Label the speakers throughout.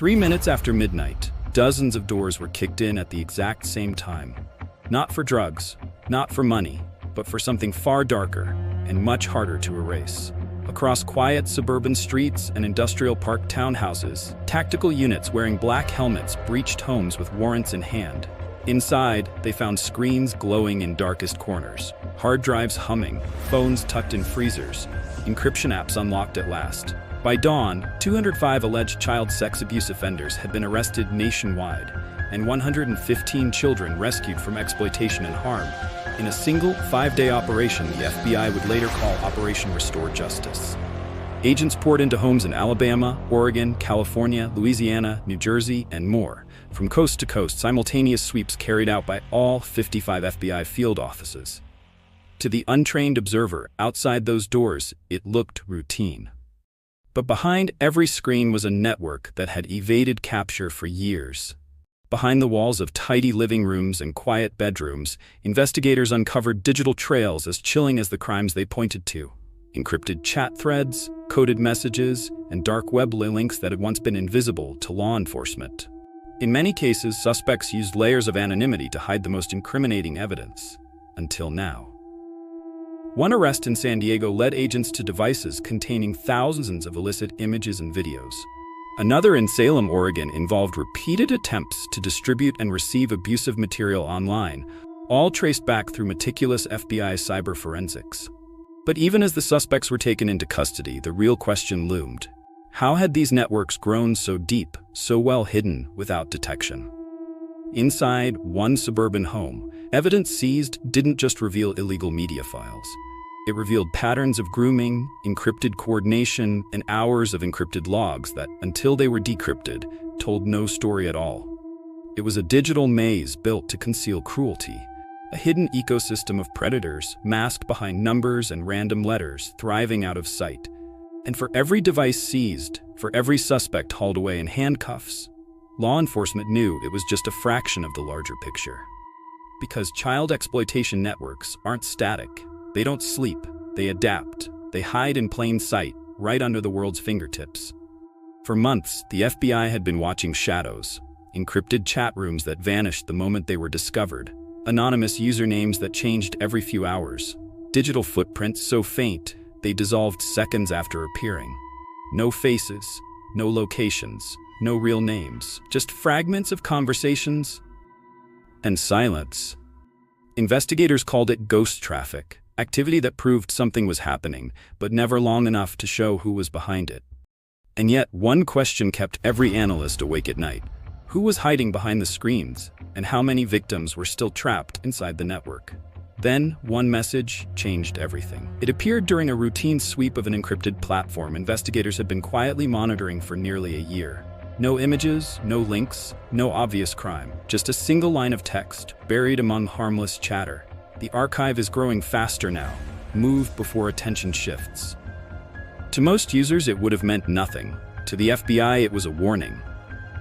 Speaker 1: 3 minutes after midnight, dozens of doors were kicked in at the exact same time. Not for drugs, not for money, but for something far darker and much harder to erase. Across quiet suburban streets and industrial park townhouses, tactical units wearing black helmets breached homes with warrants in hand. Inside, they found screens glowing in darkest corners, hard drives humming, phones tucked in freezers, encryption apps unlocked at last. By dawn, 205 alleged child sex abuse offenders had been arrested nationwide, and 115 children rescued from exploitation and harm. In a single 5-day operation the FBI would later call Operation Restore Justice. Agents poured into homes in Alabama, Oregon, California, Louisiana, New Jersey, and more. From coast to coast, simultaneous sweeps carried out by all 55 FBI field offices. To the untrained observer outside those doors, it looked routine. But behind every screen was a network that had evaded capture for years. Behind the walls of tidy living rooms and quiet bedrooms, investigators uncovered digital trails as chilling as the crimes they pointed to. Encrypted chat threads, coded messages, and dark web links that had once been invisible to law enforcement. In many cases, suspects used layers of anonymity to hide the most incriminating evidence. Until now. One arrest in San Diego led agents to devices containing thousands of illicit images and videos. Another in Salem, Oregon, involved repeated attempts to distribute and receive abusive material online, all traced back through meticulous FBI cyber forensics. But even as the suspects were taken into custody, the real question loomed. How had these networks grown so deep, so well hidden, without detection? Inside one suburban home, evidence seized didn't just reveal illegal media files. It revealed patterns of grooming, encrypted coordination, and hours of encrypted logs that, until they were decrypted, told no story at all. It was a digital maze built to conceal cruelty, a hidden ecosystem of predators masked behind numbers and random letters thriving out of sight. And for every device seized, for every suspect hauled away in handcuffs, law enforcement knew it was just a fraction of the larger picture. Because child exploitation networks aren't static. They don't sleep, they adapt, they hide in plain sight, right under the world's fingertips. For months, the FBI had been watching shadows, encrypted chat rooms that vanished the moment they were discovered, anonymous usernames that changed every few hours, digital footprints so faint they dissolved seconds after appearing. No faces, no locations, no real names, just fragments of conversations and silence. Investigators called it ghost traffic. Activity that proved something was happening, but never long enough to show who was behind it. And yet, one question kept every analyst awake at night. Who was hiding behind the screens, and how many victims were still trapped inside the network? Then, one message changed everything. It appeared during a routine sweep of an encrypted platform investigators had been quietly monitoring for nearly a year. No images, no links, no obvious crime, just a single line of text, buried among harmless chatter. The archive is growing faster now. Move before attention shifts. To most users, it would have meant nothing. To the FBI, it was a warning.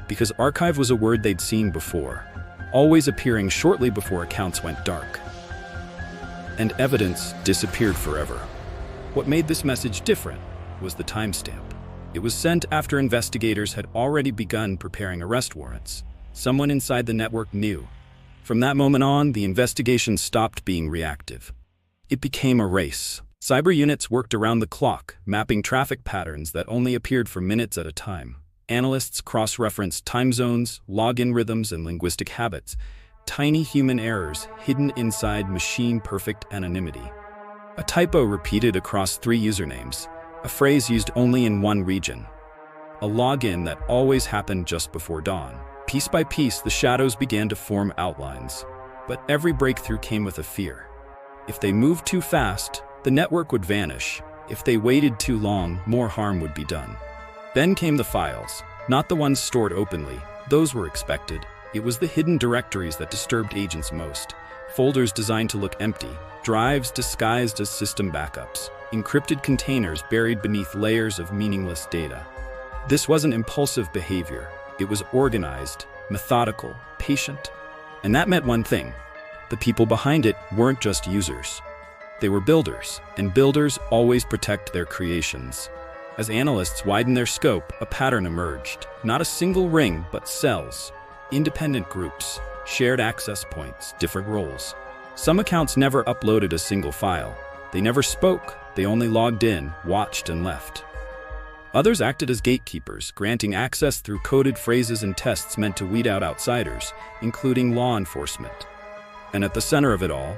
Speaker 1: Because archive was a word they'd seen before, always appearing shortly before accounts went dark. And evidence disappeared forever. What made this message different was the timestamp. It was sent after investigators had already begun preparing arrest warrants. Someone inside the network knew. From that moment on, the investigation stopped being reactive. It became a race. Cyber units worked around the clock, mapping traffic patterns that only appeared for minutes at a time. Analysts cross-referenced time zones, login rhythms, and linguistic habits. Tiny human errors hidden inside machine-perfect anonymity. A typo repeated across 3 usernames. A phrase used only in one region. A login that always happened just before dawn. Piece by piece, the shadows began to form outlines. But every breakthrough came with a fear. If they moved too fast, the network would vanish. If they waited too long, more harm would be done. Then came the files, not the ones stored openly. Those were expected. It was the hidden directories that disturbed agents most. Folders designed to look empty, drives disguised as system backups, encrypted containers buried beneath layers of meaningless data. This wasn't impulsive behavior. It was organized, methodical, patient. And that meant one thing. The people behind it weren't just users. They were builders, and builders always protect their creations. As analysts widened their scope, a pattern emerged. Not a single ring, but cells, independent groups, shared access points, different roles. Some accounts never uploaded a single file. They never spoke, they only logged in, watched, and left. Others acted as gatekeepers, granting access through coded phrases and tests meant to weed out outsiders, including law enforcement. And at the center of it all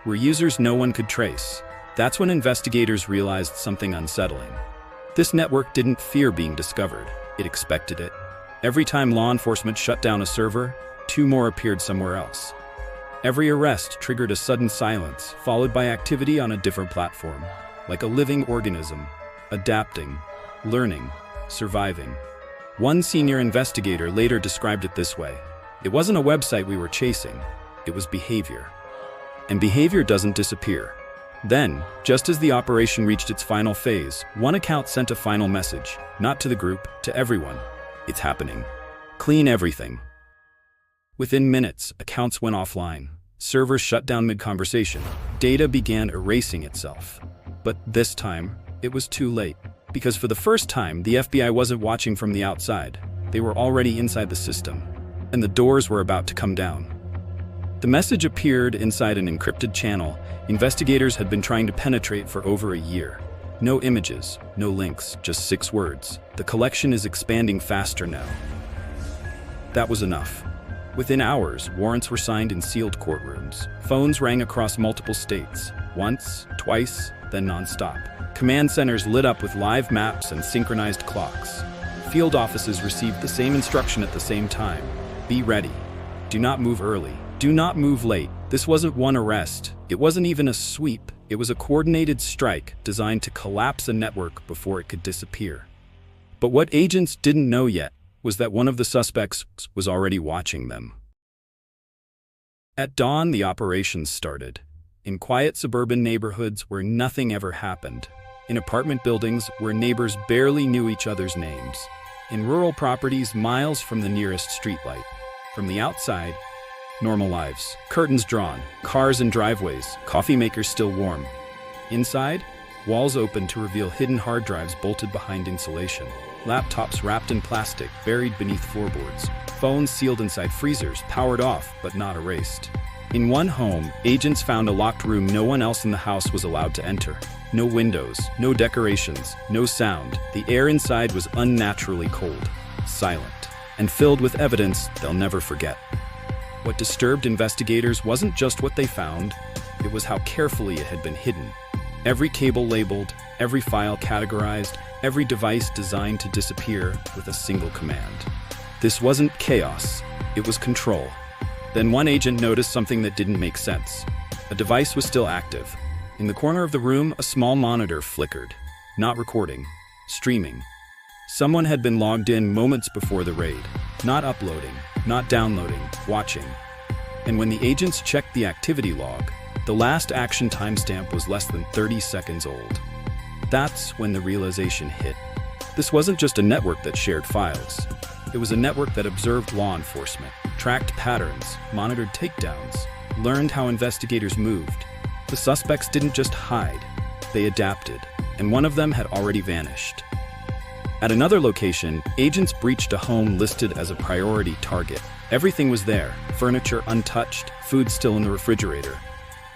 Speaker 1: were users no one could trace. That's when investigators realized something unsettling. This network didn't fear being discovered, it expected it. Every time law enforcement shut down a server, 2 more appeared somewhere else. Every arrest triggered a sudden silence, followed by activity on a different platform, like a living organism, adapting, learning, surviving. One senior investigator later described it this way: "It wasn't a website we were chasing, it was behavior. And behavior doesn't disappear." Then, just as the operation reached its final phase, one account sent a final message, not to the group, to everyone. "It's happening. Clean everything." Within minutes, accounts went offline. Servers shut down mid-conversation. Data began erasing itself. But this time, it was too late. Because for the first time, the FBI wasn't watching from the outside. They were already inside the system. And the doors were about to come down. The message appeared inside an encrypted channel investigators had been trying to penetrate for over a year. No images, no links, just 6 words. "The collection is expanding faster now." That was enough. Within hours, warrants were signed in sealed courtrooms. Phones rang across multiple states. Once, twice, then non-stop. Command centers lit up with live maps and synchronized clocks. Field offices received the same instruction at the same time. "Be ready. Do not move early. Do not move late." This wasn't one arrest. It wasn't even a sweep. It was a coordinated strike designed to collapse a network before it could disappear. But what agents didn't know yet was that one of the suspects was already watching them. At dawn, the operations started. In quiet suburban neighborhoods where nothing ever happened. In apartment buildings where neighbors barely knew each other's names. In rural properties miles from the nearest streetlight. From the outside, normal lives. Curtains drawn, cars in driveways, coffee makers still warm. Inside, walls open to reveal hidden hard drives bolted behind insulation. Laptops wrapped in plastic, buried beneath floorboards. Phones sealed inside freezers, powered off but not erased. In one home, agents found a locked room no one else in the house was allowed to enter. No windows, no decorations, no sound. The air inside was unnaturally cold, silent, and filled with evidence they'll never forget. What disturbed investigators wasn't just what they found, it was how carefully it had been hidden. Every cable labeled, every file categorized, every device designed to disappear with a single command. This wasn't chaos, it was control. Then one agent noticed something that didn't make sense. A device was still active. In the corner of the room, a small monitor flickered. Not recording, streaming. Someone had been logged in moments before the raid. Not uploading, not downloading, watching. And when the agents checked the activity log, the last action timestamp was less than 30 seconds old. That's when the realization hit. This wasn't just a network that shared files. It was a network that observed law enforcement, tracked patterns, monitored takedowns, learned how investigators moved. The suspects didn't just hide, they adapted, and one of them had already vanished. At another location, agents breached a home listed as a priority target. Everything was there, furniture untouched, food still in the refrigerator.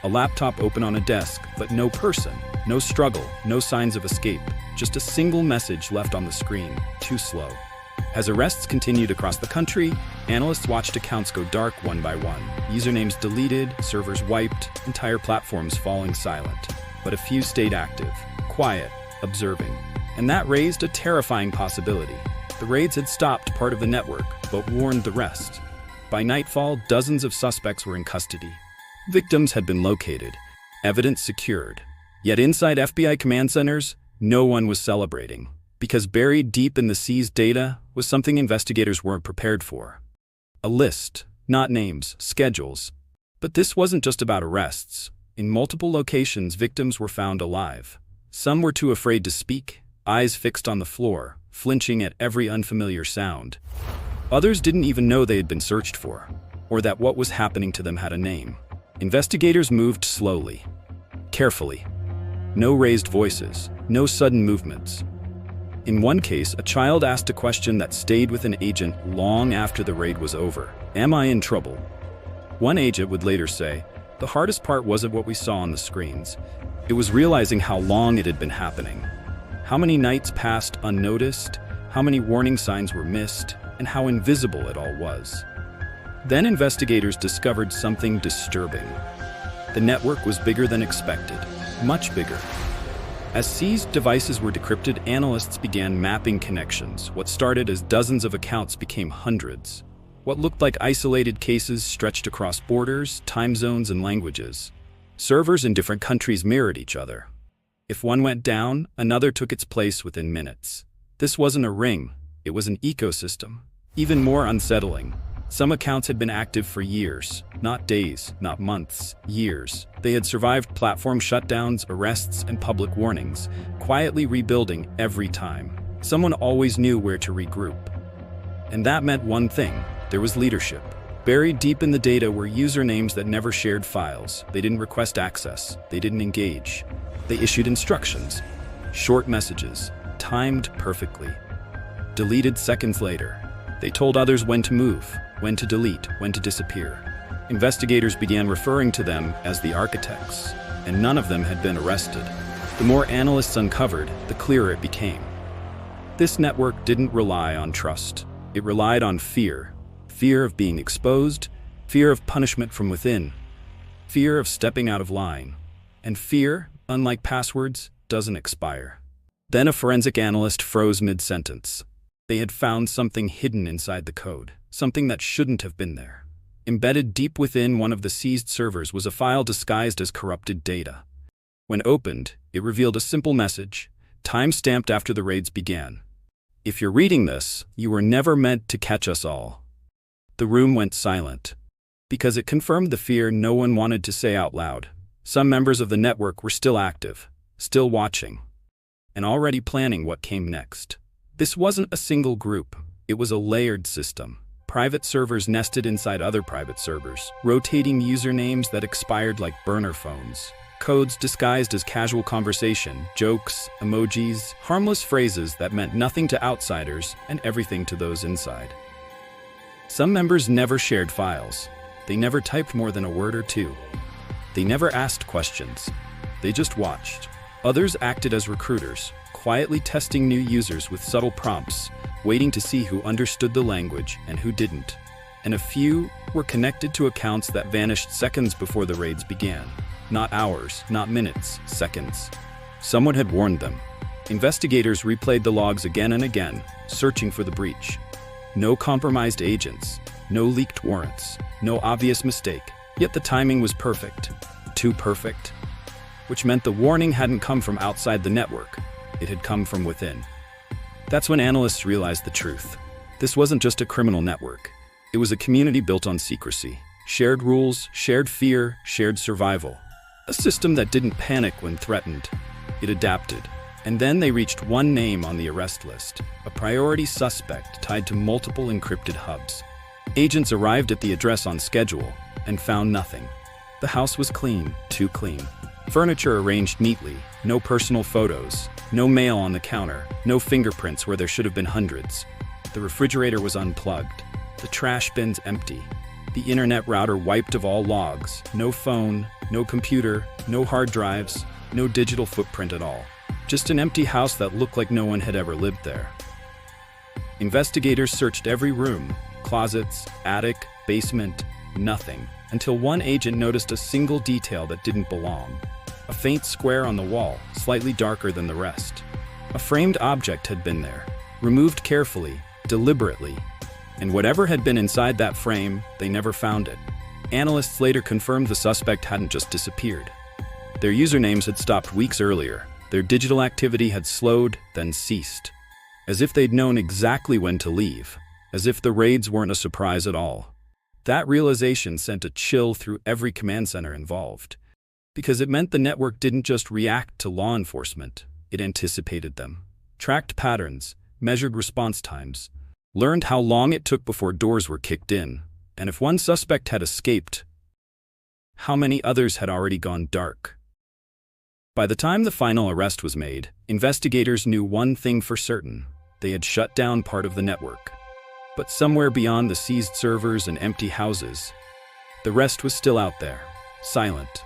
Speaker 1: A laptop open on a desk, but no person, no struggle, no signs of escape. Just a single message left on the screen, too slow. As arrests continued across the country, analysts watched accounts go dark one by one. Usernames deleted, servers wiped, entire platforms falling silent. But a few stayed active, quiet, observing. And that raised a terrifying possibility. The raids had stopped part of the network, but warned the rest. By nightfall, dozens of suspects were in custody. Victims had been located, evidence secured. Yet inside FBI command centers, no one was celebrating. Because buried deep in the seized data was something investigators weren't prepared for. A list, not names, schedules. But this wasn't just about arrests. In multiple locations, victims were found alive. Some were too afraid to speak, eyes fixed on the floor, flinching at every unfamiliar sound. Others didn't even know they had been searched for, or that what was happening to them had a name. Investigators moved slowly, carefully. No raised voices, no sudden movements. In one case, a child asked a question that stayed with an agent long after the raid was over. "Am I in trouble?" One agent would later say, "The hardest part wasn't what we saw on the screens. It was realizing how long it had been happening. How many nights passed unnoticed, how many warning signs were missed, and how invisible it all was." Then investigators discovered something disturbing. The network was bigger than expected, much bigger. As seized devices were decrypted, analysts began mapping connections. What started as dozens of accounts became hundreds. What looked like isolated cases stretched across borders, time zones, and languages. Servers in different countries mirrored each other. If one went down, another took its place within minutes. This wasn't a ring, it was an ecosystem. Even more unsettling, some accounts had been active for years, not days, not months, years. They had survived platform shutdowns, arrests, and public warnings, quietly rebuilding every time. Someone always knew where to regroup. And that meant one thing: there was leadership. Buried deep in the data were usernames that never shared files. They didn't request access. They didn't engage. They issued instructions, short messages, timed perfectly. Deleted seconds later. They told others when to move, when to delete, when to disappear. Investigators began referring to them as the architects, and none of them had been arrested. The more analysts uncovered, the clearer it became. This network didn't rely on trust. It relied on fear. Fear of being exposed, fear of punishment from within, fear of stepping out of line. And fear, unlike passwords, doesn't expire. Then a forensic analyst froze mid-sentence. They had found something hidden inside the code, something that shouldn't have been there. Embedded deep within one of the seized servers was a file disguised as corrupted data. When opened, it revealed a simple message, time-stamped after the raids began. "If you're reading this, you were never meant to catch us all." The room went silent, because it confirmed the fear no one wanted to say out loud. Some members of the network were still active, still watching, and already planning what came next. This wasn't a single group, it was a layered system. Private servers nested inside other private servers, rotating usernames that expired like burner phones. Codes disguised as casual conversation, jokes, emojis, harmless phrases that meant nothing to outsiders and everything to those inside. Some members never shared files. They never typed more than a word or two. They never asked questions. They just watched. Others acted as recruiters, quietly testing new users with subtle prompts, waiting to see who understood the language and who didn't. And a few were connected to accounts that vanished seconds before the raids began. Not hours, not minutes, seconds. Someone had warned them. Investigators replayed the logs again and again, searching for the breach. No compromised agents, no leaked warrants, no obvious mistake. Yet the timing was perfect. Too perfect. Which meant the warning hadn't come from outside the network. It had come from within. That's when analysts realized the truth. This wasn't just a criminal network. It was a community built on secrecy. Shared rules, shared fear, shared survival. A system that didn't panic when threatened. It adapted. And then they reached one name on the arrest list, a priority suspect tied to multiple encrypted hubs. Agents arrived at the address on schedule and found nothing. The house was clean, too clean. Furniture arranged neatly, no personal photos, no mail on the counter, no fingerprints where there should have been hundreds. The refrigerator was unplugged, the trash bins empty, the internet router wiped of all logs, no phone, no computer, no hard drives, no digital footprint at all. Just an empty house that looked like no one had ever lived there. Investigators searched every room, closets, attic, basement, nothing, until one agent noticed a single detail that didn't belong. A faint square on the wall, slightly darker than the rest. A framed object had been there, removed carefully, deliberately, and whatever had been inside that frame, they never found it. Analysts later confirmed the suspect hadn't just disappeared. Their usernames had stopped weeks earlier. Their digital activity had slowed, then ceased. As if they'd known exactly when to leave. As if the raids weren't a surprise at all. That realization sent a chill through every command center involved. Because it meant the network didn't just react to law enforcement, it anticipated them. Tracked patterns, measured response times, learned how long it took before doors were kicked in, and if one suspect had escaped, how many others had already gone dark. By the time the final arrest was made, Investigators knew one thing for certain: they had shut down part of the network. But somewhere beyond the seized servers and empty houses, the rest was still out there, silent,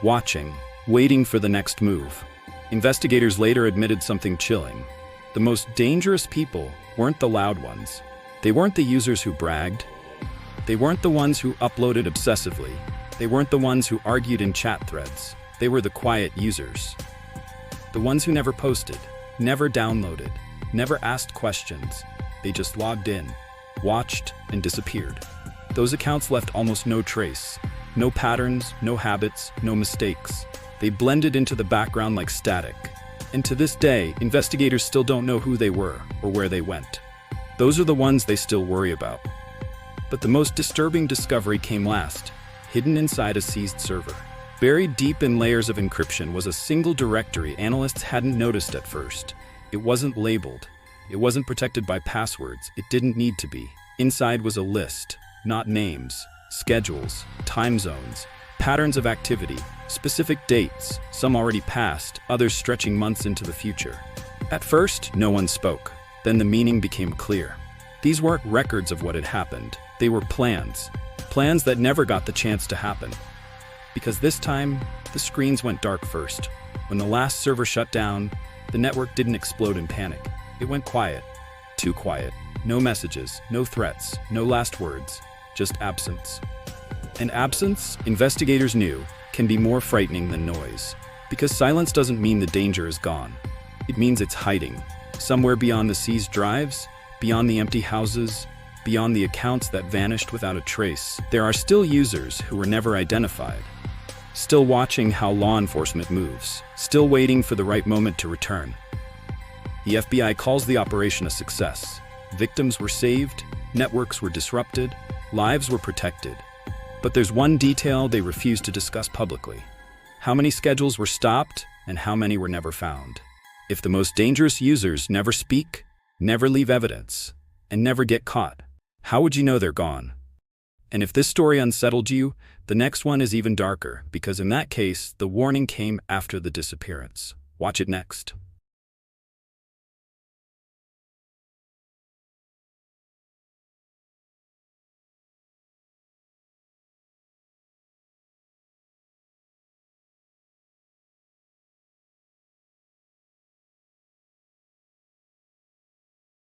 Speaker 1: watching, waiting for the next move. Investigators later admitted something chilling. The most dangerous people weren't the loud ones. They weren't the users who bragged. They weren't the ones who uploaded obsessively. They weren't the ones who argued in chat threads. They were the quiet users. The ones who never posted, never downloaded, never asked questions. They just logged in, watched, and disappeared. Those accounts left almost no trace. No patterns, no habits, no mistakes. They blended into the background like static. And to this day, investigators still don't know who they were or where they went. Those are the ones they still worry about. But the most disturbing discovery came last, hidden inside a seized server. Buried deep in layers of encryption was a single directory analysts hadn't noticed at first. It wasn't labeled. It wasn't protected by passwords. It didn't need to be. Inside was a list, not names, schedules, time zones, patterns of activity, specific dates, some already passed, others stretching months into the future. At first, no one spoke. Then the meaning became clear. These weren't records of what had happened. They were plans. Plans that never got the chance to happen. Because this time, the screens went dark first. When the last server shut down, the network didn't explode in panic. It went quiet. Too quiet. No messages, no threats, no last words, just absence. And absence, investigators knew, can be more frightening than noise. Because silence doesn't mean the danger is gone. It means it's hiding. Somewhere beyond the seized drives, beyond the empty houses, beyond the accounts that vanished without a trace, there are still users who were never identified. Still watching how law enforcement moves. Still waiting for the right moment to return. The FBI calls the operation a success. Victims were saved, networks were disrupted, lives were protected. But there's one detail they refuse to discuss publicly: how many schedules were stopped and how many were never found. If the most dangerous users never speak, never leave evidence, and never get caught, how would you know they're gone? And if this story unsettled you, the next one is even darker, because in that case, the warning came after the disappearance. Watch it next.